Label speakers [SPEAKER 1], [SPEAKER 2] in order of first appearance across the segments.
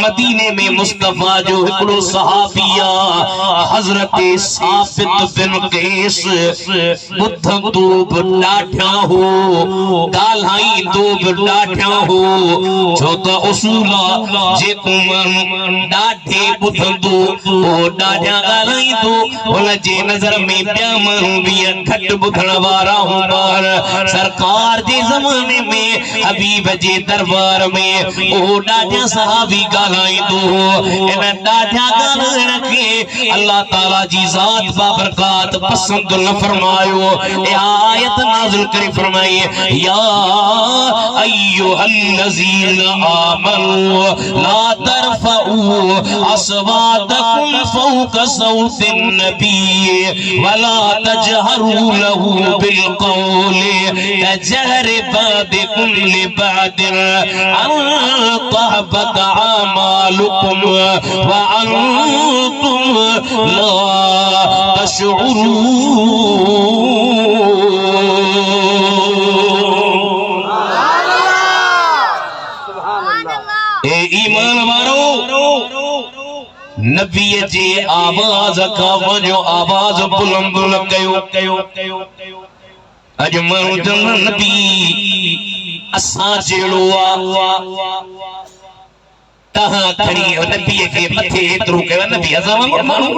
[SPEAKER 1] मदीने में मुस्तफा जो हिकड़ो सहाबिया हजरत साबित बिन कैस बुद्ध दूब डाठा हो गाल्हाई दूब डाठा हो छो त उसूला जे कुमन डाठे बुद्ध दूब ओ डाठा गाल्हाई दो उन जे नजर में प्या मानू बिया घट बुधण वारा हूं बार सरकार जे जमाने में हबीब जे दरबार में ओ डाठा सहाबी अल्लाह ताला जी जात बाबरकात पसंद न फरमायो आयत नाज़िल करे फरमाई या अय्युहल्लज़ीना आमनू ला तरफऊ अस्वातकुम फौका सौतिन नबी वला तजहरू लहू बिल कौल कजहरि बादिकुम लिबादिन अन तहबत आमालुकुम व अंतुम ला तशउरून। ए ईमान वारो नबी जे आवाज का वजो आवाज बुलंद न कयो अज मानू जन नबी असा जेड़ो तहां खड़ी नबी के मथे एतरो कयो नबी अज़ाम मानू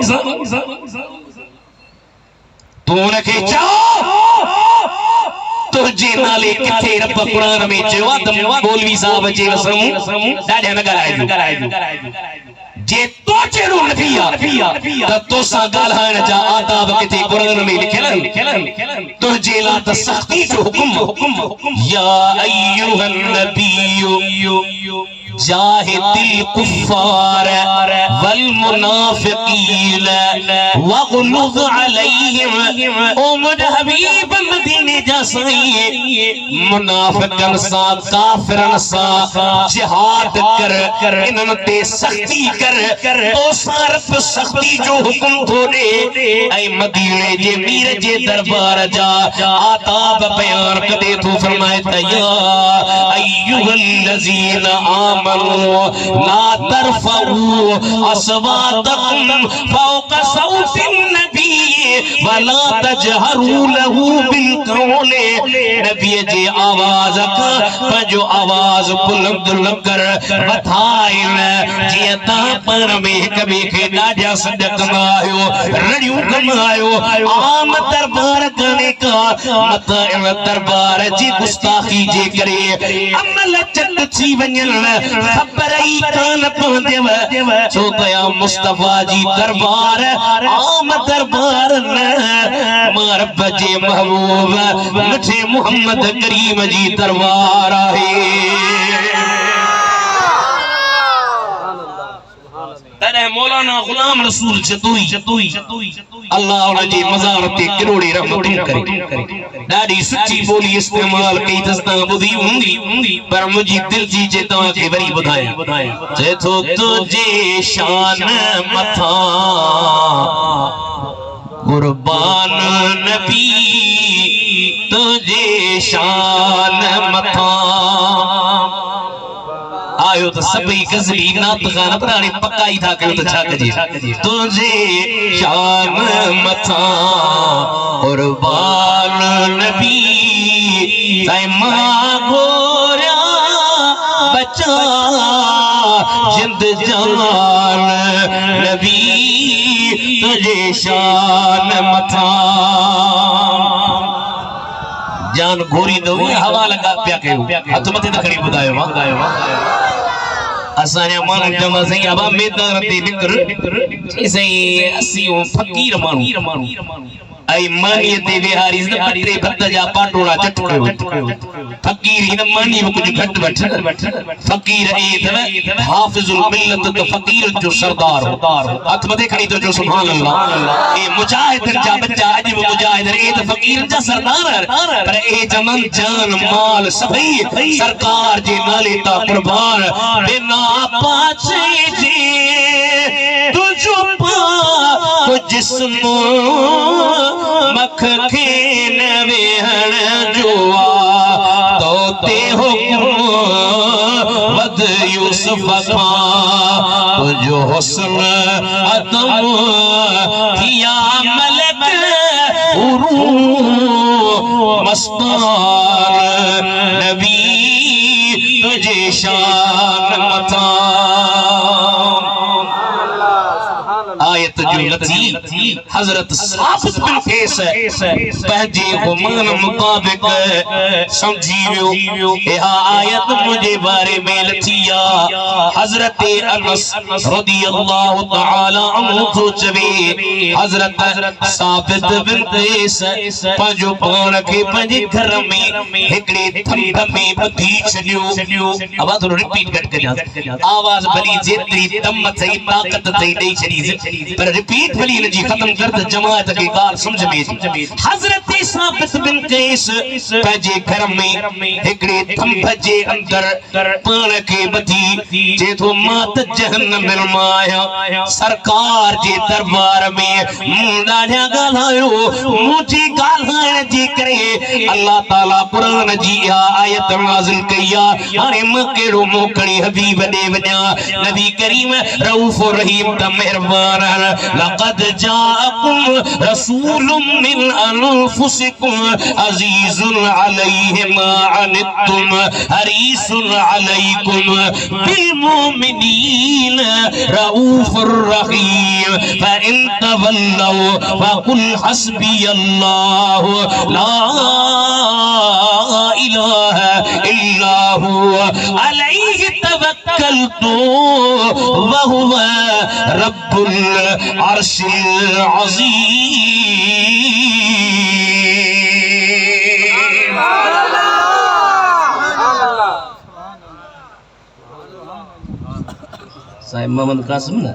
[SPEAKER 1] तू उनके तुझे नाले किथे रब कुरान में चवा त मौलवी साहब जे वसमू डाढा न कराइजो जे तो जेड़ो नबिया त तो सा गालहाण जा आदाब किथे कुरान में लिखल तुझे ला त सख्ती जो हुक्म या अय्युहन नबिय्यु जाहिदिल कुफ्फार वल मुनाफिकीन वगलुज़ अलैहिम ओ मुझ हबीब मदीने जा साईं मुनाफिकन सा काफिरन सा जिहाद कर इनन ते सख्ती कर तो सारफ सख्ती जो हुक्म थोड़े ऐ मदीने जे मीर जे दरबार जा आताब बयान कदे तो फरमाए या अय्युहल्लज़ीना ला तरफऊ अस्वातकुम फौका सौतिन नबी वला तजहरू लहू बिल कौल नबी जे आवाज का पंजो आवाज बुलंद न कर बधाइन जे ता पर में कभी के डाढा सदक आयो रड़ियो कमायो आम दरबार करने का मत दरबार जी गुस्ताखी जे करे अमल चट छी वञन खबर ही कान पवंदेव छो तया मुस्तफा जी दरबार आम दरबार न मार बजे महबूब मिठे मोहम्मद करीम जी दरबार आहे। तने मौलाना गुलाम रसूल जतोई अल्लाह उन जी मज़ार ते करोड़े रहमतूं करे डाडी सच्ची बोली इस्तेमाल कई दस्ता बुधी हुंदी पर मुजी दिल जी जे ता के वरी बुधाया जे तो तुझे शान मथा कुर्बान नबी तुझे शान मथा आयो तो सभी गजली नात गाना पुरानी पक्काई था कयो तो छा कजे तुझे शान मथा कुर्बान नबी तै मां गोरा बचा जिंद जान नबी तुझे शान मथा जान गोरी दो हवा लगा प्या कयो हथ मथे त खड़ी बुधायो असाया मानू जमा सही अबा मैदान ते निकर सही असियो फकीर मानू आई मानी ते बिहारी से पत्रे भत्ता जा पाटोड़ा चटको फकीर इन मानी में कुछ घट बैठ फकीर ए तव हाफिजुल मिल्लत तो फकीर जो सरदार हाथ मथे खड़ी तो जो सुभान अल्लाह ए मुजाहिद जा बच्चा अजब मुजाहिद ए तो फकीर जा सरदार पर ए जमन जान माल सभी सरकार जे नाले ता कुर्बान बिना पाछे जे तुझो पा जिस्म मख खेन वेहण जोआ तो ते हुक्म वद यूसुफ खां तुझो हुस्न अदम किया मलक उरू मस्तान नबी तुझे शान मता आयत जो लथी हजरत साबित बिन कैस पंहिंजे गुमान मुताबिक समझी वियो इहा आयत मुझे बारे में लथी हजरत अनस रदियल्लाहु तआला अन्हु तो चवे हजरत साबित बिन कैस पंहिंजो पान खे पंहिंजे घर में हिकड़े थंभ में ॿधी छॾियो अब थोरो रिपीट कर कजां आवाज भली जेतरी दम थई ताकत थई ॾेई छॾी पर रिपीट भली इन जी खत्म कर त जमात के ॻाल्हि समझ में हजरत साबित बिन कैस पंहिंजे घर में हिकड़े थंभ जे अंदर पान खे ॿधी जे थो मां त जहन्नम में आहियां सरकार जे दरबार में मूं ॾाढा ॻाल्हायो मुंहिंजी ॻाल्हाइण जे करे अल्लाह ताला कुरान जी इहा आयत नाज़िल कई हाणे मां कहिड़ो मोकड़ी हबीब ॾे वञा नबी करीम रऊफ़ रहीम त मेहरबान लक़द जाअकुम रसूलुम मिन अनफुसिकुम अज़ीज़ुन अलैहि मा अनित्तुम हरीसुन अलैकुम बिल मुमिनीन रऊफ़ुर रहीम फ़इन तवल्लौ फ़कुल हस्बियल्लाहु ला इलाहा इल्ला हु अलैहि तवक्कलतु व हुवा रब्बुल अर्शिल अज़ीम साहिब मोहम्मद कासिम ना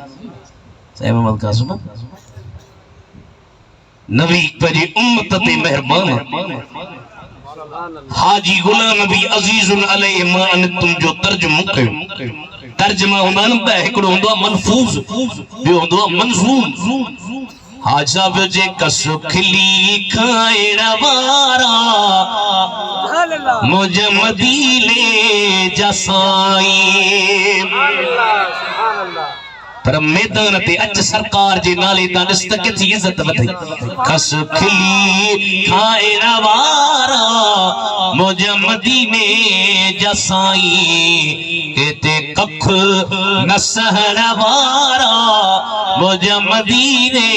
[SPEAKER 1] साहिब मोहम्मद कासिम नबी पंहिंजी उम्मत ते मेहरबान हाजी गुलाम नबी अज़ीज़ुन अलैहि मा अनित्तुम जो तर्जुमो कयो तर्जुमा हुंदा न ॿ हिकिड़ो हूंदो आहे मनफूज़ ॿियो हूंदो आहे मंज़ूम हाजी साहब जे कसु खिली खाइण वारा मुझ मदीने जा साईं पर मैदान ते अच सरकार जे नाले तां ॾिस त केतिरी इज़त वधी खस खिली खाइण वारा मुझ मदीने जा साईं हिते कख न सहण वारा मुझ मदीने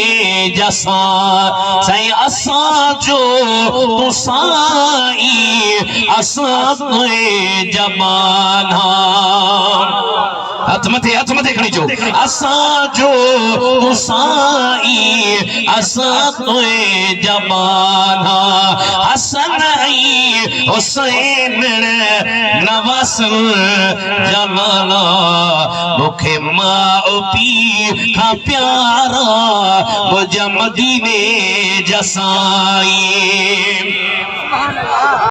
[SPEAKER 1] जा साईं असां जो तू साईं असां तुए जमाना हाथ मथे खणी चो असां जो तू साईं असां तुए जमाना हसन ऐं हुसैन नवासन जमाना मूंखे माउ पीउ खां प्यारा मुझ मदीने जा साईं